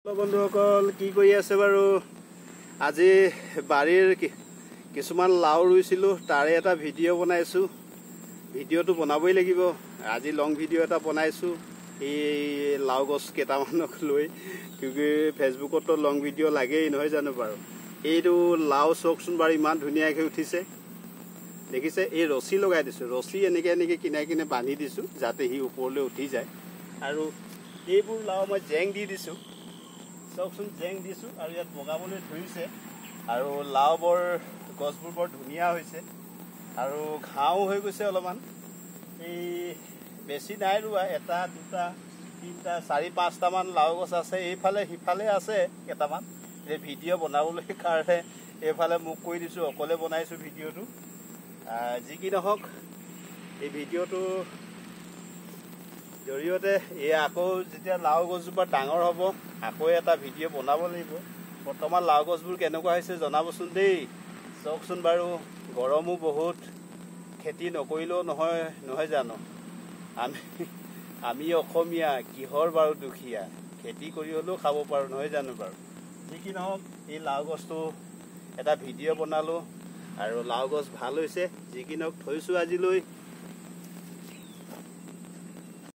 বন্ধুসকল কি কৰি আছে বাৰু আজি বাৰীৰ কিছুমান লাও ৰুইছিলোঁ তাৰে এটা ভিডিঅ' বনাইছোঁ ভিডিঅ'টো বনাবই লাগিব আজি লং ভিডিঅ' এটা বনাইছোঁ এই লাও গছ কেইটামানক লৈ কিউকি ফেচবুকতো লং ভিডিঅ' লাগেই নহয় জানো বাৰু এইটো লাও চকচোন বাৰু ইমান ধুনীয়াকৈ উঠিছে দেখিছে এই ৰছী লগাই দিছোঁ ৰছী এনেকৈ কিনাই কিনে বান্ধি দিছোঁ যাতে সি ওপৰলৈ উঠি যায় আৰু এইবোৰ লাও মই জেং দি দিছোঁ চকচোন জেং দিছোঁ আৰু ইয়াত বগাবলৈ ধৰিছে আৰু লাও বৰ গছবোৰ বৰ ধুনীয়া হৈছে আৰু ঘাঁও হৈ গৈছে অলপমান এই বেছি নাই ৰোৱা এটা দুটা তিনিটা চাৰি পাঁচটামান লাও গছ আছে এইফালে সিফালে আছে কেইটামান এই ভিডিঅ' বনাবলৈ কাৰণে এইফালে মোক কৈ দিছোঁ অকলে বনাইছোঁ ভিডিঅ'টো যি কি নহওক এই ভিডিঅ'টো জৰিয়তে এই আকৌ যেতিয়া লাও গছজোপা ডাঙৰ হ'ব আকৌ এটা ভিডিঅ' বনাব লাগিব বৰ্তমান লাও গছবোৰ কেনেকুৱা হৈছে জনাবচোন দেই চাওকচোন বাৰু গৰমো বহুত খেতি নকৰিলেও নহয় জানো আমি অসমীয়া কিহৰ বাৰু দুখীয়া খেতি কৰি হ'লেও খাব পাৰোঁ নহয় জানো বাৰু যি কি নহওক এই লাও গছটো এটা ভিডিঅ' বনালোঁ আৰু লাও গছ ভাল হৈছে যি কি নহওক থৈছোঁ আজিলৈ